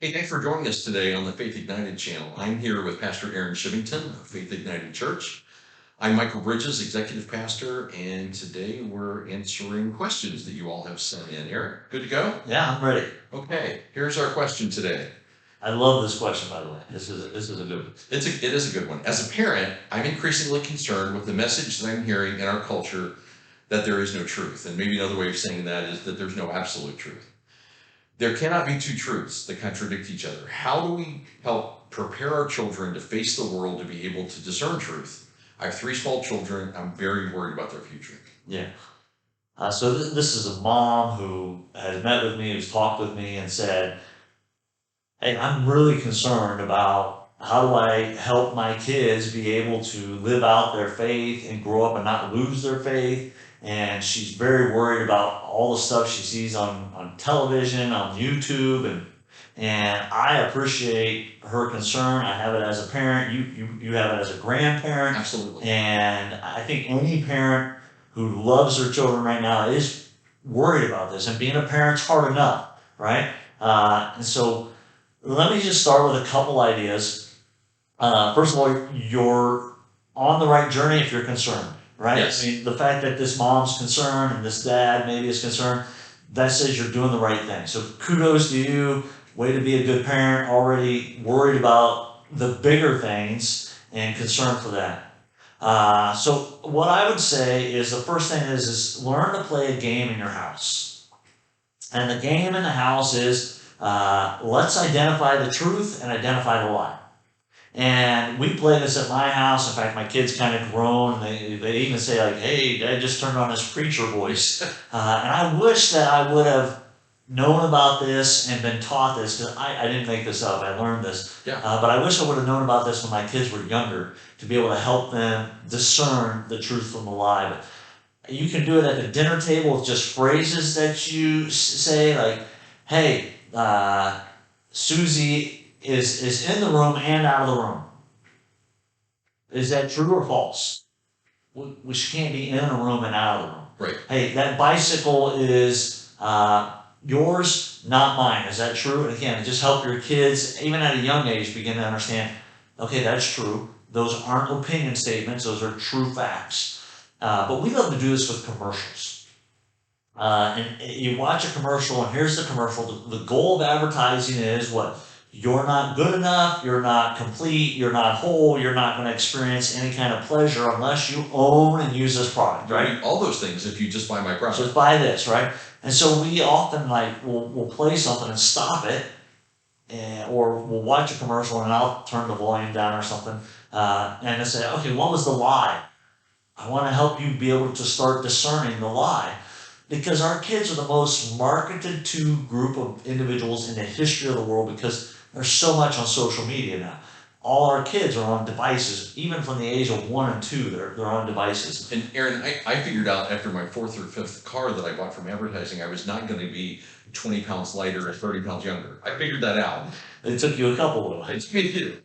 Hey, thanks for joining us today on the Faith Ignited channel. I'm here with Pastor Aaron Shivington of Faith Ignited Church. I'm Michael Bridges, Executive Pastor, and today we're answering questions that you all have sent in. Aaron, good to go? Yeah, I'm ready. Okay, here's our question today. I love this question, by the way. This is a good one. It is a good one. As a parent, I'm increasingly concerned with the message that I'm hearing in our culture that there is no truth. And maybe another way of saying that is that there's no absolute truth. There cannot be two truths that contradict each other. How do we help prepare our children to face the world to be able to discern truth? I have 3 small children. I'm very worried about their future. Yeah. This is a mom who has met with me, who's talked with me, and said, "Hey, I'm really concerned about how do I help my kids be able to live out their faith and grow up and not lose their faith." And she's very worried about all the stuff she sees on television, on YouTube, and I appreciate her concern. I have it as a parent. You have it as a grandparent. Absolutely. And I think any parent who loves their children right now is worried about this. And being a parent's hard enough, right? And so let me just start with a couple ideas. First of all, you're on the right journey if you're concerned, right? Yes. I mean, the fact that this mom's concerned and this dad maybe is concerned, that says you're doing the right thing. So kudos to you. Way to be a good parent, already worried about the bigger things and concerned for that. So what I would say is the first thing is learn to play a game in your house. And the game in the house is let's identify the truth and identify the lie. And we play this at my house. In fact, my kids kind of groan. They even say like, "Hey, Dad just turned on his preacher voice." And I wish that I would have known about this and been taught this, because I didn't make this up. I learned this. Yeah. But I wish I would have known about this when my kids were younger to be able to help them discern the truth from the lie. But you can do it at the dinner table with just phrases that you say, like, "Hey, Susie is in the room and out of the room. Is that true or false? She can't be in a room and out of the room. Right. Hey, that bicycle is yours, not mine. Is that true?" And again, just help your kids, even at a young age, begin to understand, okay, that's true. Those aren't opinion statements. Those are true facts. But we love to do this with commercials. And you watch a commercial, and here's the commercial. The goal of advertising is what? You're not good enough, you're not complete, you're not whole, you're not going to experience any kind of pleasure unless you own and use this product, right? All those things if you just buy my product. Just buy this, right? And so we often we'll play something and stop it, or we'll watch a commercial and I'll turn the volume down or something, and I say, "Okay, what was the lie?" I want to help you be able to start discerning the lie. Because our kids are the most marketed to group of individuals in the history of the world, because there's so much on social media now. All our kids are on devices, even from the age of 1 and 2, they're on devices. And Aaron, I figured out after my 4th or 5th car that I bought from advertising, I was not going to be 20 pounds lighter or 30 pounds younger. I figured that out. It took you a couple of It's me too.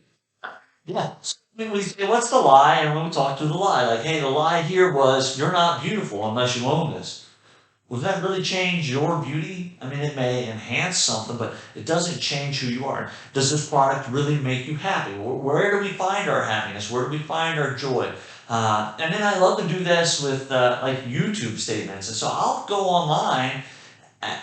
Yeah. So, I mean, we say, what's the lie? And when we talk through the lie, like, hey, the lie here was you're not beautiful unless you own this. Will that really change your beauty? I mean, it may enhance something, but it doesn't change who you are. Does this product really make you happy? Where do we find our happiness? Where do we find our joy? And then I love to do this with like YouTube statements. And so I'll go online,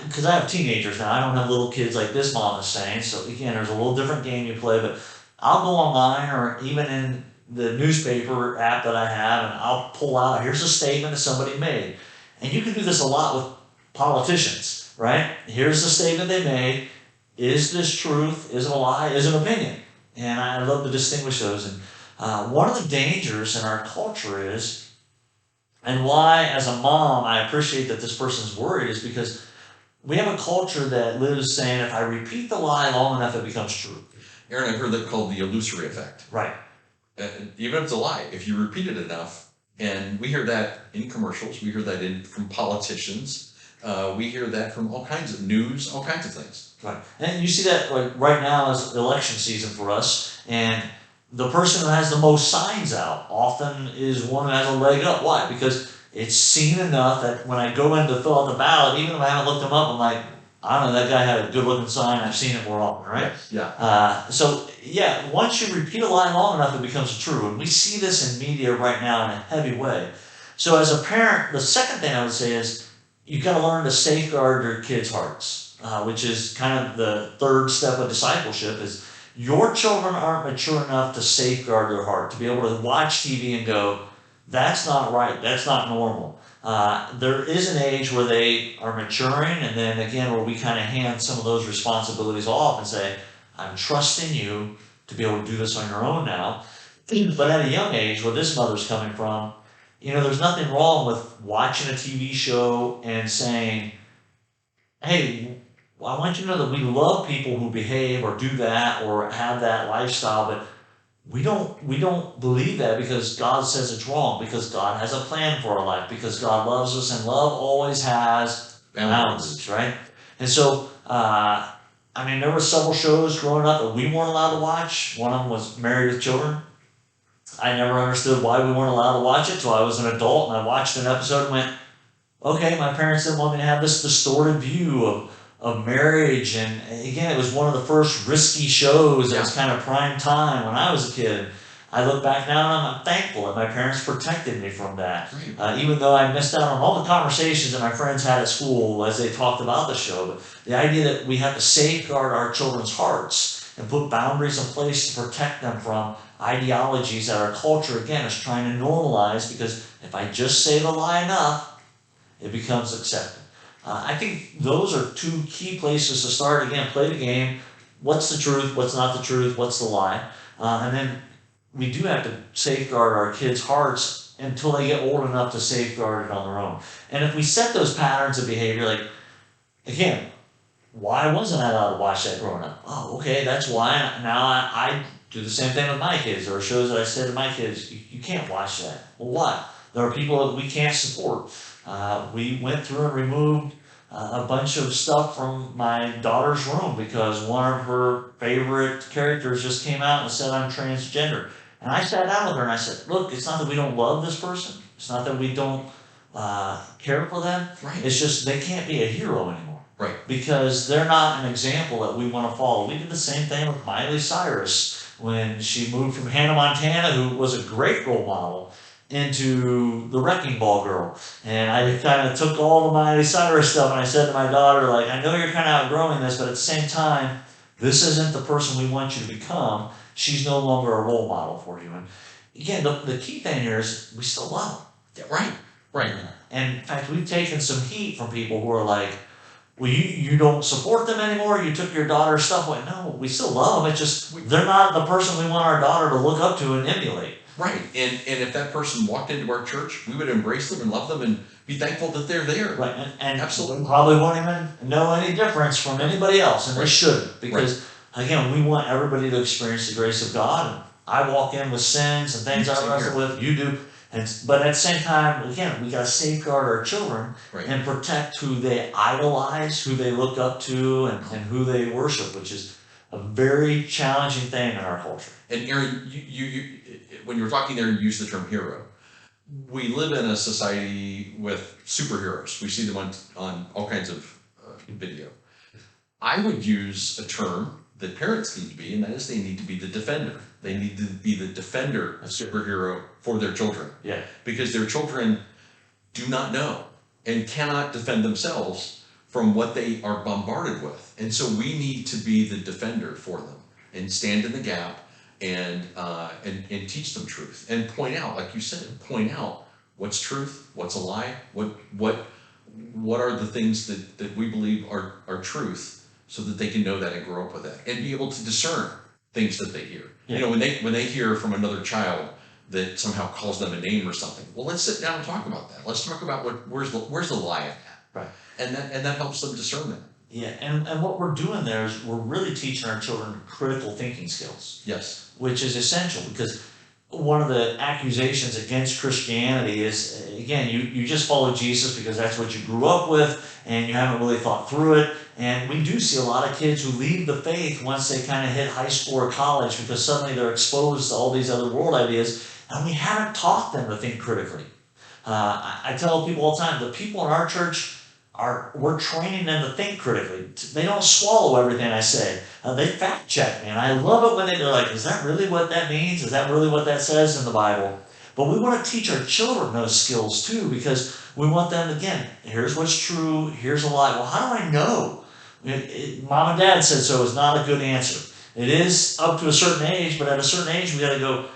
because I have teenagers now. I don't have little kids like this mom is saying. So again, there's a little different game you play, but I'll go online or even in the newspaper app that I have, and I'll pull out, here's a statement that somebody made. And you can do this a lot with politicians, right? Here's the statement they made. Is this truth? Is it a lie? Is it an opinion? And I love to distinguish those. And one of the dangers in our culture is, and why as a mom I appreciate that this person's worried, is because we have a culture that lives saying, if I repeat the lie long enough, it becomes true. Aaron, I've heard that called the illusory effect. Right. Even if it's a lie, if you repeat it enough, and we hear that in commercials, we hear that from politicians, we hear that from all kinds of news, all kinds of things. Right. And you see that like right now is election season for us, and the person who has the most signs out often is one who has a leg up. Why? Because it's seen enough that when I go in to fill out the ballot, even if I haven't looked them up, I'm like, I don't know, that guy had a good looking sign, I've seen it more often, right? Yeah. So yeah, once you repeat a lie long enough, it becomes true. And we see this in media right now in a heavy way. So as a parent, the second thing I would say is you got to learn to safeguard your kids' hearts, which is kind of the third step of discipleship is your children aren't mature enough to safeguard their heart, to be able to watch TV and go, that's not right, that's not normal. There is an age where they are maturing, and then again, where we kind of hand some of those responsibilities off and say, I'm trusting you to be able to do this on your own now. But at a young age, where this mother's coming from, there's nothing wrong with watching a TV show and saying, hey, well, I want you to know that we love people who behave or do that or have that lifestyle, but we don't believe that because God says it's wrong, because God has a plan for our life, because God loves us, and love always has boundaries, right? And so, there were several shows growing up that we weren't allowed to watch. One of them was Married with Children. I never understood why we weren't allowed to watch it till I was an adult, and I watched an episode and went, okay, my parents didn't want me to have this distorted view of marriage. And again, it was one of the first risky shows that was kind of prime time when I was a kid. I look back now and I'm thankful that my parents protected me from that. Even though I missed out on all the conversations that my friends had at school as they talked about the show. But the idea that we have to safeguard our children's hearts and put boundaries in place to protect them from ideologies that our culture, again, is trying to normalize, because if I just say the lie enough, it becomes accepted. I think those are two key places to start. Again, play the game. What's the truth? What's not the truth? What's the lie? And then we do have to safeguard our kids' hearts until they get old enough to safeguard it on their own. And if we set those patterns of behavior, like, again, why wasn't I allowed to watch that growing up? Oh, okay, that's why. Now I do the same thing with my kids. There are shows that I said to my kids, you can't watch that. Well, why? There are people that we can't support. We went through and removed a bunch of stuff from my daughter's room because one of her favorite characters just came out and said, I'm transgender. And I sat down with her and I said, look, it's not that we don't love this person. It's not that we don't care for them. Right. It's just they can't be a hero anymore. Right. Because they're not an example that we want to follow. We did the same thing with Miley Cyrus when she moved from Hannah Montana, who was a great role model, into the Wrecking Ball girl. And I kind of took all the Miley Cyrus stuff and I said to my daughter, like, I know you're kind of outgrowing this, but at the same time, this isn't the person we want you to become. She's no longer a role model for you. And again, the key thing here is we still love them. Yeah, right. And in fact, we've taken some heat from people who are like, well, you don't support them anymore. You took your daughter's stuff away. No, we still love them. It's just they're not the person we want our daughter to look up to and emulate. Right. And if that person walked into our church, we would embrace them and love them and be thankful that they're there. Right. And absolutely probably won't even know any difference from anybody else, and they shouldn't, because again, we want everybody to experience the grace of God. And I walk in with sins and things I wrestle with. You do. But at the same time, again, we got to safeguard our children and protect who they idolize, who they look up to, and who they worship, which is a very challenging thing in our culture. And Aaron, you when you were talking there, you used the term hero. We live in a society with superheroes. We see them on all kinds of video. I would use a term that parents need to be, and that is they need to be the defender. They need to be the defender superhero for their children. Yeah. Because their children do not know and cannot defend themselves from what they are bombarded with. And so we need to be the defender for them and stand in the gap and teach them truth and point out, like you said, point out what's truth, what's a lie, what are the things that we believe are truth, so that they can know that and grow up with that and be able to discern things that they hear. Yeah. When they hear from another child that somehow calls them a name or something, well, let's sit down and talk about that. Let's talk about where's the lie in that. Right. And that helps them discern that. Yeah, and what we're doing there is we're really teaching our children critical thinking skills. Yes. Which is essential, because one of the accusations against Christianity is, again, you just follow Jesus because that's what you grew up with and you haven't really thought through it. And we do see a lot of kids who leave the faith once they kind of hit high school or college, because suddenly they're exposed to all these other world ideas, and we haven't taught them to think critically. I tell people all the time, the people in our church we're training them to think critically. They don't swallow everything I say. They fact check me, and I love it when they're like, "Is that really what that means? Is that really what that says in the Bible?" But we want to teach our children those skills too, because we want them, again, here's what's true, here's a lie. Well, how do I know? Mom and dad said so is not a good answer. It is up to a certain age, but at a certain age, we got to go,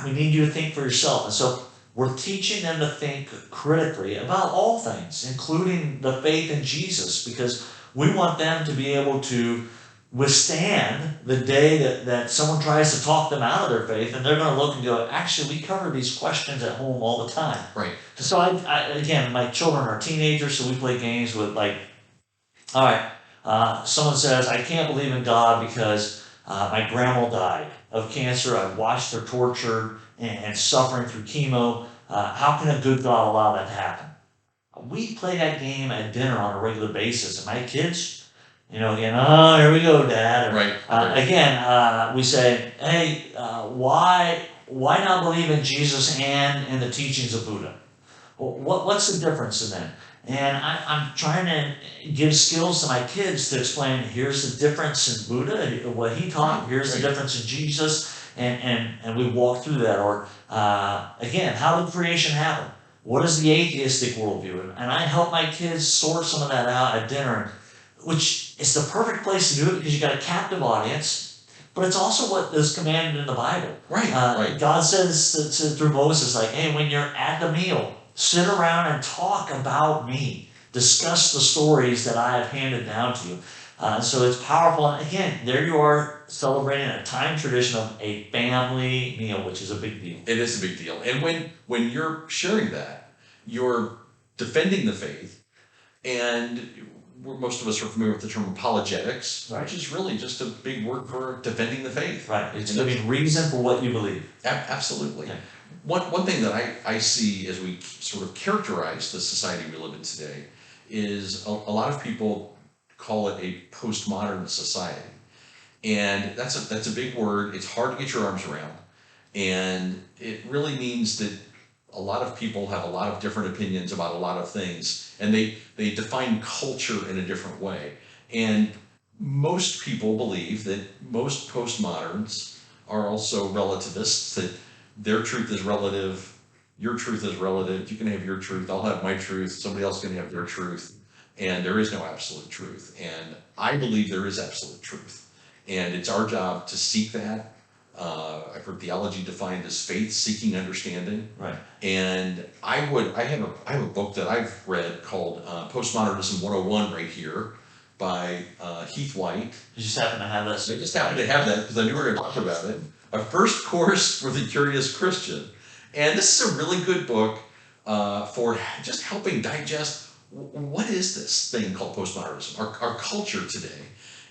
we need you to think for yourself. And so we're teaching them to think critically about all things, including the faith in Jesus, because we want them to be able to withstand the day that someone tries to talk them out of their faith, and they're going to look and go, actually, we cover these questions at home all the time. Right. So again, my children are teenagers, so we play games with like, all right, someone says, I can't believe in God because my grandma died of cancer. I watched her tortured and suffering through chemo. How can a good God allow that to happen? We play that game at dinner on a regular basis, and my kids, again, oh, here we go, Dad. Right. Again, we say, hey, why not believe in Jesus and in the teachings of Buddha? What's the difference in that? And I'm trying to give skills to my kids to explain, here's the difference in Buddha, what he taught, here's the difference in Jesus, and we walk through that. Or, again, how did creation happen? What is the atheistic worldview? And I help my kids sort some of that out at dinner, which is the perfect place to do it because you got a captive audience, but it's also what is commanded in the Bible. Right. God says through Moses, like, hey, when you're at the meal, sit around and talk about me. Discuss the stories that I have handed down to you. So it's powerful. And again, there you are celebrating a time tradition of a family meal, which is a big deal. It is a big deal. And when you're sharing that, you're defending the faith. And most of us are familiar with the term apologetics, Right. which is really just a big word for defending the faith. Right. It's giving reason for what you believe. Absolutely. Yeah. One thing that I see as we sort of characterize the society we live in today is a lot of people call it a postmodern society. And that's a big word. It's hard to get your arms around. And it really means that a lot of people have a lot of different opinions about a lot of things, and they define culture in a different way. And most people believe that most postmoderns are also relativists, that their truth is relative, your truth is relative, you can have your truth, I'll have my truth, somebody else can have their truth, and there is no absolute truth. And I believe there is absolute truth. And it's our job to seek that. I've heard theology defined as faith seeking understanding. Right. And I have a book that I've read called Postmodernism 101 right here by Heath White. You just happen to have this. I just happened to have that because I knew we were going to talk about it. A first course for the curious Christian. And this is a really good book for just helping digest what is this thing called postmodernism, our culture today.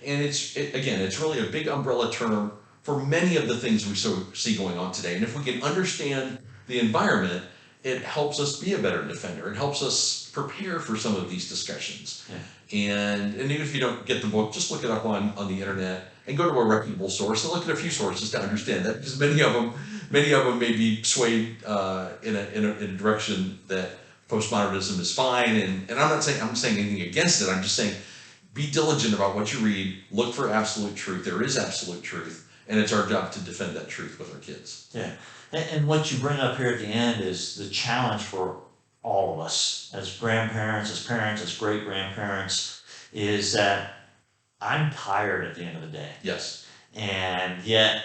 And it's really a big umbrella term for many of the things we see going on today. And if we can understand the environment, it helps us be a better defender. It helps us prepare for some of these discussions. Yeah. And even if you don't get the book, just look it up on the internet and go to a reputable source and look at a few sources to understand that, because many of them may be swayed in a direction that postmodernism is fine. And I'm saying anything against it. I'm just saying be diligent about what you read. Look for absolute truth. There is absolute truth. And it's our job to defend that truth with our kids. Yeah. And what you bring up here at the end is the challenge for all of us as grandparents, as parents, as great-grandparents, is that I'm tired at the end of the day. Yes. And yet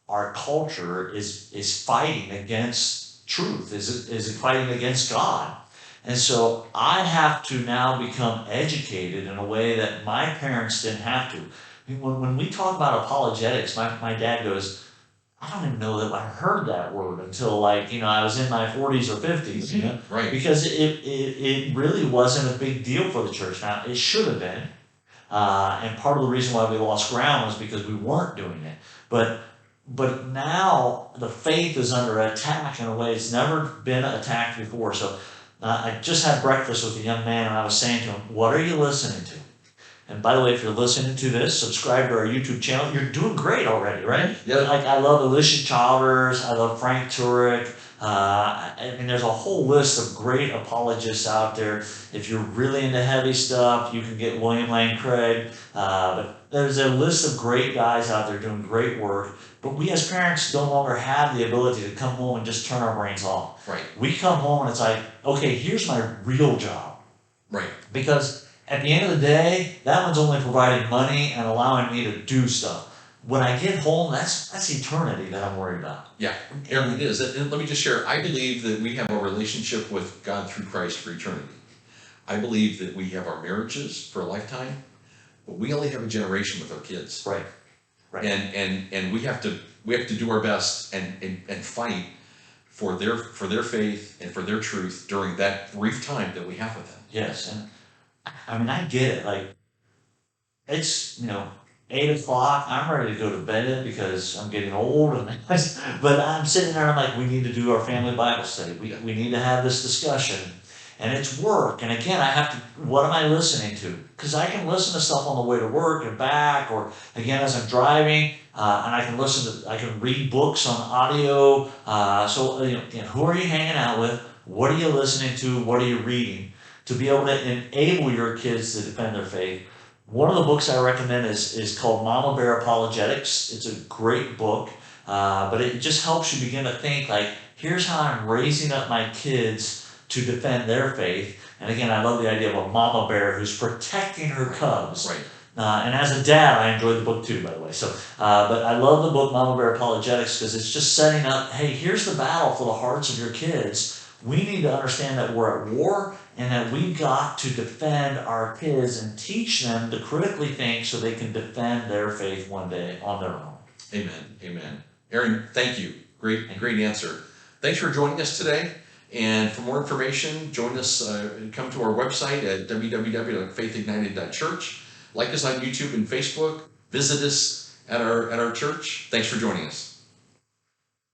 our culture is fighting against truth, is fighting against God. And so I have to now become educated in a way that my parents didn't have to. When we talk about apologetics, my dad goes, I don't even know that I heard that word until I was in my 40s or 50s. Right. Because it really wasn't a big deal for the church. Now, it should have been. And part of the reason why we lost ground was because we weren't doing it. But now the faith is under attack in a way it's never been attacked before. So I just had breakfast with a young man, and I was saying to him, what are you listening to? And by the way, if you're listening to this, subscribe to our YouTube channel. You're doing great already, right? Yeah. I love Alicia Childers. I love Frank Turek. I mean, there's a whole list of great apologists out there. If you're really into heavy stuff, you can get William Lane Craig. But there's a list of great guys out there doing great work. But we as parents no longer have the ability to come home and just turn our brains off. Right. We come home and it's like, okay, here's my real job. Right. Because at the end of the day, that one's only providing money and allowing me to do stuff. When I get home, that's eternity that I'm worried about. Yeah, Aaron, it is. And let me just share, I believe that we have a relationship with God through Christ for eternity. I believe that we have our marriages for a lifetime, but we only have a generation with our kids. Right. Right. And we have to do our best and fight for their faith and for their truth during that brief time that we have with them. Yes, and I mean, I get it. Like, it's 8 o'clock. I'm ready to go to bed because I'm getting old, but I'm sitting there. I'm like, we need to do our family Bible study. We need to have this discussion, and it's work. And again, I have to. What am I listening to? Because I can listen to stuff on the way to work and back, or again as I'm driving, and I can read books on audio. So who are you hanging out with? What are you listening to? What are you reading? To be able to enable your kids to defend their faith. One of the books I recommend is called Mama Bear Apologetics. It's a great book, but it just helps you begin to think like, here's how I'm raising up my kids to defend their faith. And again, I love the idea of a mama bear who's protecting her cubs. Right. And as a dad, I enjoyed the book too, by the way. So, but I love the book Mama Bear Apologetics because it's just setting up, hey, here's the battle for the hearts of your kids. We need to understand that we're at war and that we've got to defend our kids and teach them to critically think so they can defend their faith one day on their own. Amen. Amen. Aaron, thank you. Great answer. Thanks for joining us today. And for more information, join us, come to our website at www.faithignited.church. Like us on YouTube and Facebook. Visit us at our church. Thanks for joining us.